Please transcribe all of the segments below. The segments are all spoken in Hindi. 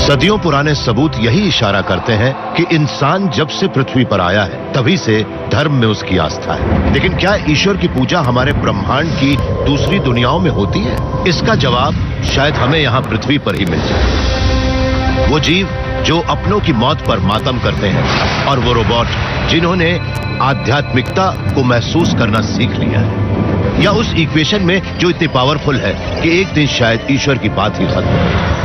सदियों पुराने सबूत यही इशारा करते हैं कि इंसान जब से पृथ्वी पर आया है तभी से धर्म में उसकी आस्था है। लेकिन क्या ईश्वर की पूजा हमारे ब्रह्मांड की दूसरी दुनियाओं में होती है? इसका जवाब शायद हमें यहाँ पृथ्वी पर ही मिल जाए। वो जीव जो अपनों की मौत पर मातम करते हैं और वो रोबोट जिन्होंने आध्यात्मिकता को महसूस करना सीख लिया है, या उस इक्वेशन में जो इतनी पावरफुल है कि एक दिन शायद ईश्वर की बात ही खत्म हो जाए।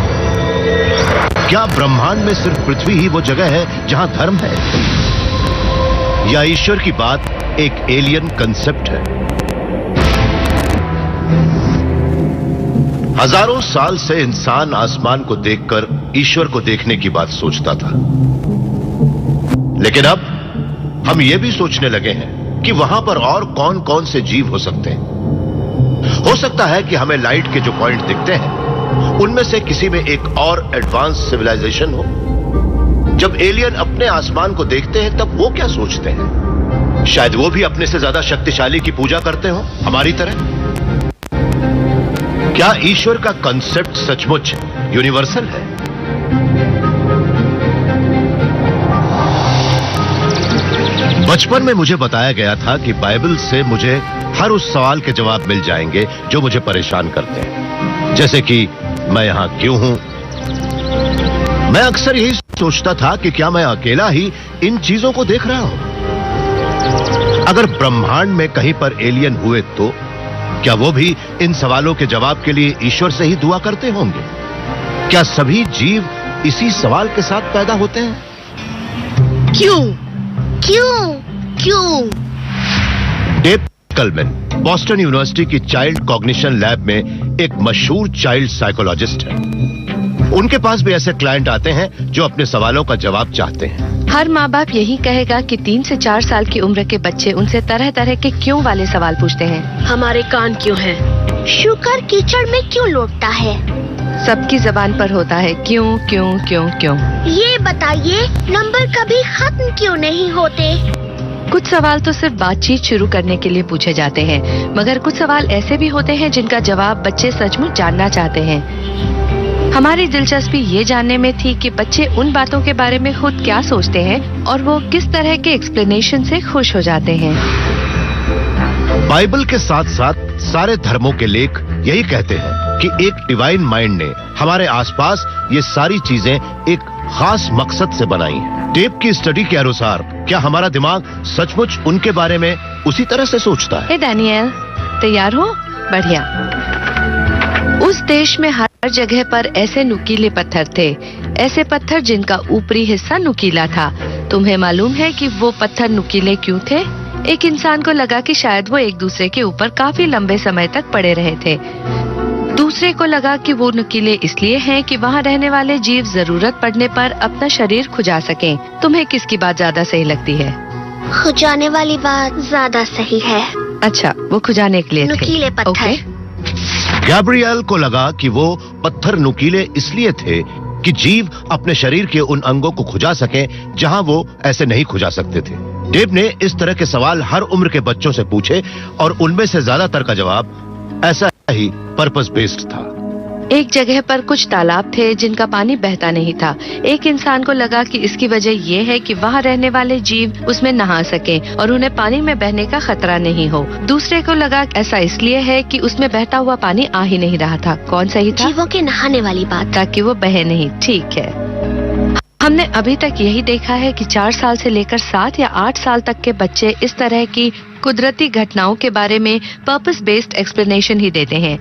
क्या ब्रह्मांड में सिर्फ पृथ्वी ही वो जगह है जहां धर्म है, या ईश्वर की बात एक एलियन कंसेप्ट है? हजारों साल से इंसान आसमान को देखकर ईश्वर को देखने की बात सोचता था, लेकिन अब हम ये भी सोचने लगे हैं कि वहां पर और कौन कौन से जीव हो सकते हैं। हो सकता है कि हमें लाइट के जो पॉइंट दिखते हैं उनमें से किसी में एक और एडवांस सिविलाइजेशन हो। जब एलियन अपने आसमान को देखते हैं तब वो क्या सोचते हैं? शायद वो भी अपने से ज्यादा शक्तिशाली की पूजा करते हो हमारी तरह। क्या ईश्वर का कंसेप्ट सचमुच यूनिवर्सल है? बचपन में मुझे बताया गया था कि बाइबल से मुझे हर उस सवाल के जवाब मिल जाएंगे जो मुझे परेशान करते हैं, जैसे कि मैं यहां क्यों हूं। मैं अक्सर यही सोचता था कि क्या मैं अकेला ही इन चीजों को देख रहा हूं? अगर ब्रह्मांड में कहीं पर एलियन हुए तो क्या वो भी इन सवालों के जवाब के लिए ईश्वर से ही दुआ करते होंगे? क्या सभी जीव इसी सवाल के साथ पैदा होते हैं? क्यों क्यों क्यों? डेव कलमैन बॉस्टन यूनिवर्सिटी की चाइल्ड कॉग्निशन लैब में एक मशहूर चाइल्ड साइकोलॉजिस्ट है। उनके पास भी ऐसे क्लाइंट आते हैं जो अपने सवालों का जवाब चाहते हैं। हर माँ बाप यही कहेगा कि 3 से 4 साल की उम्र के बच्चे उनसे तरह तरह के क्यों वाले सवाल पूछते हैं। हमारे कान क्यों हैं? शुकर कीचड़ में क्यों लौटता है? सबकी जबान पर होता है क्यों क्यों क्यों क्यों। ये बताइए, नंबर कभी खत्म क्यों नहीं होते? कुछ सवाल तो सिर्फ बातचीत शुरू करने के लिए पूछे जाते हैं, मगर कुछ सवाल ऐसे भी होते हैं जिनका जवाब बच्चे सचमुच जानना चाहते हैं। हमारी दिलचस्पी ये जानने में थी कि बच्चे उन बातों के बारे में खुद क्या सोचते हैं और वो किस तरह के एक्सप्लेनेशन से खुश हो जाते हैं। बाइबल के साथ साथ सारे धर्मों के लेख यही कहते हैं कि एक डिवाइन माइंड ने हमारे आसपास ये सारी चीजें एक खास मकसद से बनाई हैं। डेव की स्टडी के अनुसार क्या हमारा दिमाग सचमुच उनके बारे में उसी तरह से सोचता है? हे डैनियल, तैयार हो? बढ़िया। उस देश में हर जगह पर ऐसे नुकीले पत्थर थे, ऐसे पत्थर जिनका ऊपरी हिस्सा नुकीला था। तुम्हें मालूम है कि वो पत्थर नुकीले क्यों थे? एक इंसान को लगा कि शायद वो एक दूसरे के ऊपर काफी लंबे समय तक पड़े रहे थे। दूसरे को लगा कि वो नुकीले इसलिए हैं कि वहाँ रहने वाले जीव जरूरत पड़ने पर अपना शरीर खुजा सकें। तुम्हें किसकी बात ज्यादा सही लगती है? खुजाने वाली बात ज्यादा सही है। अच्छा, वो खुजाने के लिए थे। नुकीले पत्थर। ओके। गैब्रियल को लगा कि वो पत्थर नुकीले इसलिए थे कि जीव अपने शरीर के उन अंगों को खुजा सकें जहां वो ऐसे नहीं खुजा सकते थे। डेव ने इस तरह के सवाल हर उम्र के बच्चों से पूछे और उनमें से ज्यादातर का जवाब ऐसा ही पर्पस बेस्ड था। एक जगह पर कुछ तालाब थे जिनका पानी बहता नहीं था। एक इंसान को लगा कि इसकी वजह ये है कि वहाँ रहने वाले जीव उसमें नहा सकें और उन्हें पानी में बहने का खतरा नहीं हो। दूसरे को लगा ऐसा इसलिए है कि उसमें बहता हुआ पानी आ ही नहीं रहा था। कौन सही था? जीवों के नहाने वाली बात। ताकि वो बहे नहीं। ठीक है। हमने अभी तक यही देखा है कि 4 साल से लेकर 7 या 8 साल तक के बच्चे इस तरह की कुदरती घटनाओं के बारे में पर्पस बेस्ड एक्सप्लेनेशन ही देते हैं।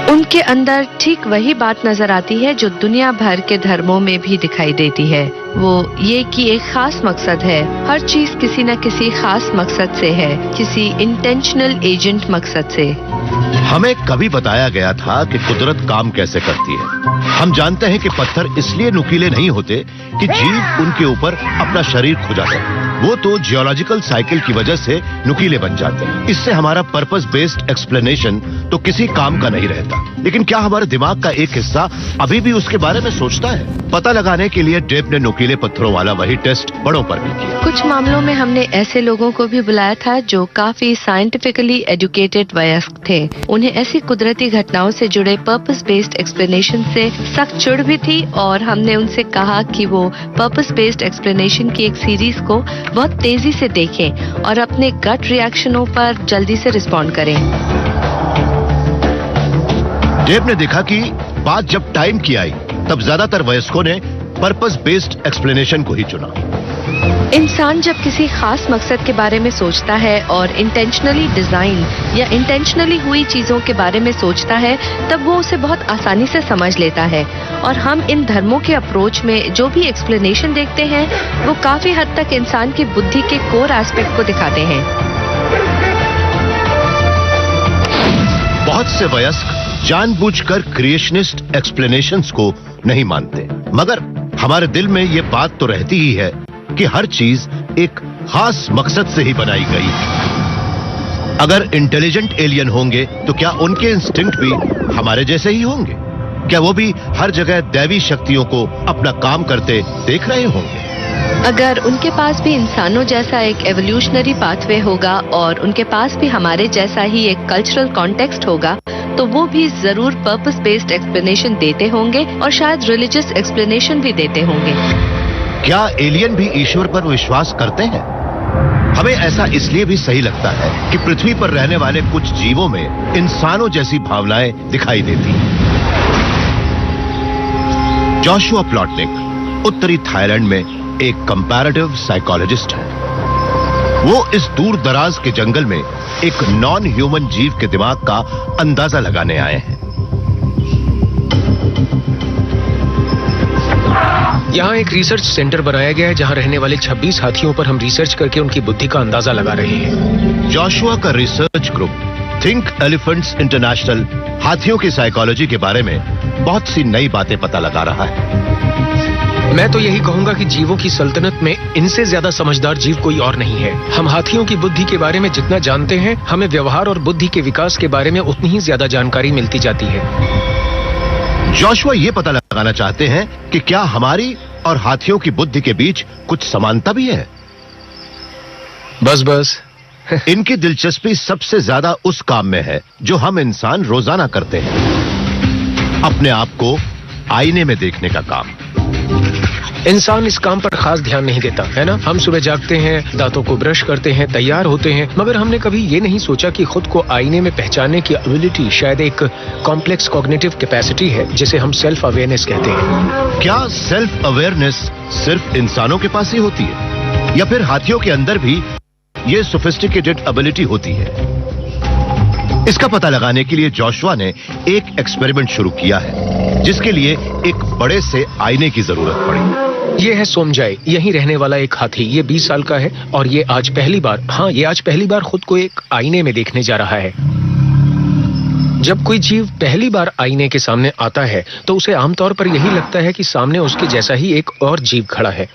उनके अंदर ठीक वही बात नजर आती है जो दुनिया भर के धर्मों में भी दिखाई देती है। वो ये कि एक खास मकसद है। हर चीज किसी न किसी खास मकसद से है, किसी इंटेंशनल एजेंट मकसद से। हमें कभी बताया गया था कि कुदरत काम कैसे करती है। हम जानते हैं कि पत्थर इसलिए नुकीले नहीं होते कि जीव उनके ऊपर अपना शरीर खुजा सके। वो तो जियोलॉजिकल साइकिल की वजह से नुकीले बन जाते हैं। इससे हमारा पर्पस बेस्ड एक्सप्लेनेशन तो किसी काम का नहीं रहता। लेकिन क्या हमारे दिमाग का एक हिस्सा अभी भी उसके बारे में सोचता है? पता लगाने के लिए डेव ने नुकीले पत्थरों वाला वही टेस्ट बड़ों पर भी किया। कुछ मामलों में हमने ऐसे लोगों को भी बुलाया था जो काफी साइंटिफिकली एजुकेटेड वयस्क थे। उन्हें ऐसी कुदरती घटनाओं से जुड़े पर्पस बेस्ड एक्सप्लेनेशन से सख्त चिढ़ भी थी और हमने उनसे कहा कि वो पर्पस बेस्ड एक्सप्लेनेशन की एक सीरीज को बहुत तेजी से देखें और अपने गट रिएक्शनों पर जल्दी से रिस्पॉन्ड करें। डेव ने देखा कि बात जब टाइम की आई तब ज्यादातर वयस्कों ने पर्पस बेस्ड एक्सप्लेनेशन को ही चुना। इंसान जब किसी खास मकसद के बारे में सोचता है और इंटेंशनली डिजाइन या इंटेंशनली हुई चीजों के बारे में सोचता है तब वो उसे बहुत आसानी से समझ लेता है और हम इन धर्मों के अप्रोच में जो भी एक्सप्लेनेशन देखते हैं वो काफी हद तक इंसान की बुद्धि के कोर एस्पेक्ट को दिखाते हैं। बहुत से वयस्क जानबूझकर क्रिएशनिस्ट एक्सप्लेनेशंस को नहीं मानते, मगर हमारे दिल में ये बात तो रहती ही है कि हर चीज एक खास मकसद से ही बनाई गई है। अगर इंटेलिजेंट एलियन होंगे तो क्या उनके इंस्टिंक्ट भी हमारे जैसे ही होंगे? क्या वो भी हर जगह दैवी शक्तियों को अपना काम करते देख रहे होंगे? अगर उनके पास भी इंसानों जैसा एक एवोल्यूशनरी पाथवे होगा और उनके पास भी हमारे जैसा ही एक कल्चरल कॉन्टेक्स्ट होगा तो वो भी जरूर पर्पस बेस्ड एक्सप्लेनेशन देते होंगे और शायद रिलीजियस एक्सप्लेनेशन भी देते होंगे। क्या एलियन भी ईश्वर पर विश्वास करते हैं? हमें ऐसा इसलिए भी सही लगता है कि पृथ्वी पर रहने वाले कुछ जीवों में इंसानों जैसी भावनाएं दिखाई देती हैं। जोशुआ प्लॉटनिक उत्तरी थाईलैंड में एक कंपैरेटिव साइकोलॉजिस्ट है। वो इस दूर दराज के जंगल में एक नॉन ह्यूमन जीव के दिमाग का अंदाजा लगाने आए हैं। यहाँ एक रिसर्च सेंटर बनाया गया है जहाँ रहने वाले 26 हाथियों पर हम रिसर्च करके उनकी बुद्धि का अंदाजा लगा रहे हैं। जोशुआ का research group think elephants international हाथियों की साइकोलॉजी के बारे में बहुत सी नई बातें पता लगा रहा है। मैं तो यही कहूंगा कि जीवों की सल्तनत में इनसे ज्यादा समझदार जीव कोई और नहीं है। हम हाथियों की बुद्धि के बारे में जितना जानते हैं, हमें व्यवहार और बुद्धि के विकास के बारे में उतनी ही ज्यादा जानकारी मिलती जाती है। जोशुआ ये पता लगाना चाहते हैं कि क्या हमारी और हाथियों की बुद्धि के बीच कुछ समानता भी है। बस इनकी दिलचस्पी सबसे ज्यादा उस काम में है जो हम इंसान रोजाना करते हैं, अपने आप को आईने में देखने का काम। इंसान इस काम पर खास ध्यान नहीं देता, है ना? हम सुबह जागते हैं, दांतों को ब्रश करते हैं, तैयार होते हैं, मगर हमने कभी ये नहीं सोचा कि खुद को आईने में पहचानने की एबिलिटी शायद एक कॉम्प्लेक्स कॉग्निटिव कैपेसिटी है जिसे हम सेल्फ अवेयरनेस कहते हैं। क्या सेल्फ अवेयरनेस सिर्फ इंसानों के पास ही होती है या फिर हाथियों के अंदर भी ये सोफिस्टिकेटेड एबिलिटी होती है? इसका पता लगाने के लिए जोशुआ ने एक एक्सपेरिमेंट शुरू किया है जिसके लिए एक बड़े से आईने की जरूरत पड़ी। ये है सोमजाई, यहीं रहने वाला एक हाथी। ये 20 साल का है और ये आज पहली बार खुद को एक आईने में देखने जा रहा है। जब कोई जीव पहली बार आईने के सामने आता है तो उसे आमतौर पर यही लगता है कि सामने उसके जैसा ही एक और जीव खड़ा है।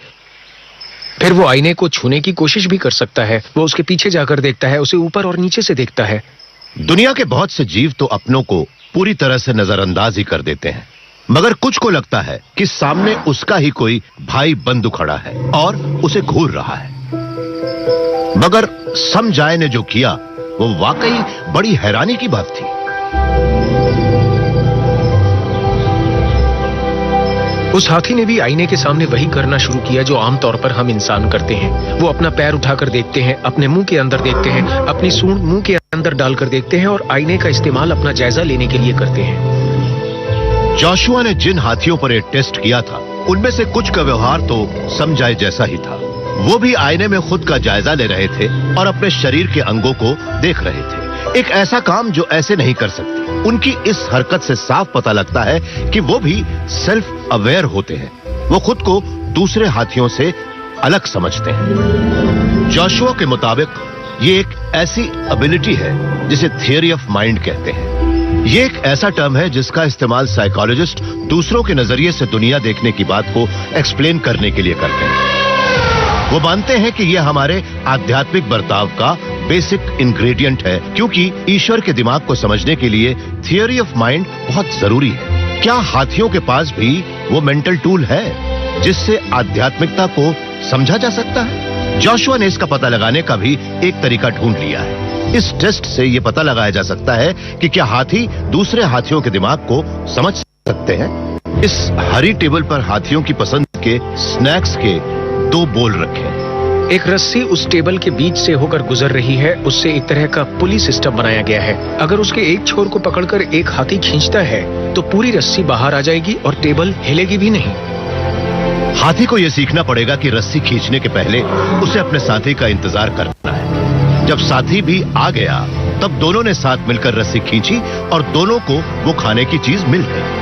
फिर वो आईने को छूने की कोशिश भी कर सकता है। वो उसके पीछे जाकर देखता है, उसे ऊपर और नीचे से देखता है। दुनिया के बहुत से जीव तो अपनों को पूरी तरह से नजरअंदाज ही कर देते हैं, मगर कुछ को लगता है कि सामने उसका ही कोई भाई बंधु खड़ा है और उसे घूर रहा है। मगर समझाए ने जो किया वो वाकई बड़ी हैरानी की बात थी। उस हाथी ने भी आईने के सामने वही करना शुरू किया जो आमतौर पर हम इंसान करते हैं। वो अपना पैर उठाकर देखते हैं, अपने मुंह के अंदर देखते हैं, अपनी सूंड मुंह के अंदर डालकर देखते हैं और आईने का इस्तेमाल अपना जायजा लेने के लिए करते हैं। जोशुआ ने जिन हाथियों पर एक टेस्ट किया था उनमें से कुछ का व्यवहार तो समझाए जैसा ही था। वो भी आईने में खुद का जायजा ले रहे थे और अपने शरीर के अंगों को देख रहे थे, एक ऐसा काम जो ऐसे नहीं कर सकते। उनकी इस हरकत से साफ पता लगता है कि वो भी सेल्फ अवेयर होते हैं। वो खुद को दूसरे हाथियों से अलग समझते हैं। जोशुआ के मुताबिक ये एक ऐसी एबिलिटी है जिसे थियरी ऑफ माइंड कहते हैं। ये एक ऐसा टर्म है जिसका इस्तेमाल साइकोलॉजिस्ट दूसरों के नजरिए से दुनिया देखने की बात को एक्सप्लेन करने के लिए करते हैं। वो मानते हैं कि यह हमारे आध्यात्मिक बर्ताव का बेसिक इंग्रेडिएंट है, क्योंकि ईश्वर के दिमाग को समझने के लिए थियरी ऑफ माइंड बहुत जरूरी है। क्या हाथियों के पास भी वो मेंटल टूल है जिससे आध्यात्मिकता को समझा जा सकता है? जोशुआ ने इसका पता लगाने का भी एक तरीका ढूंढ लिया है। इस टेस्ट से यह पता लगाया जा सकता है कि क्या हाथी दूसरे हाथियों के दिमाग को समझ सकते हैं। इस हरी टेबल पर हाथियों की पसंद के स्नैक्स के 2 बोल रखे। एक रस्सी उस टेबल के बीच से होकर गुजर रही है। उससे एक तरह का पुली सिस्टम बनाया गया है। अगर उसके एक छोर को पकड़कर एक हाथी खींचता है तो पूरी रस्सी बाहर आ जाएगी और टेबल हिलेगी भी नहीं। हाथी को यह सीखना पड़ेगा कि रस्सी खींचने के पहले उसे अपने साथी का इंतजार करना है। जब साथी भी आ गया तब दोनों ने साथ मिलकर रस्सी खींची और दोनों को वो खाने की चीज मिल गई।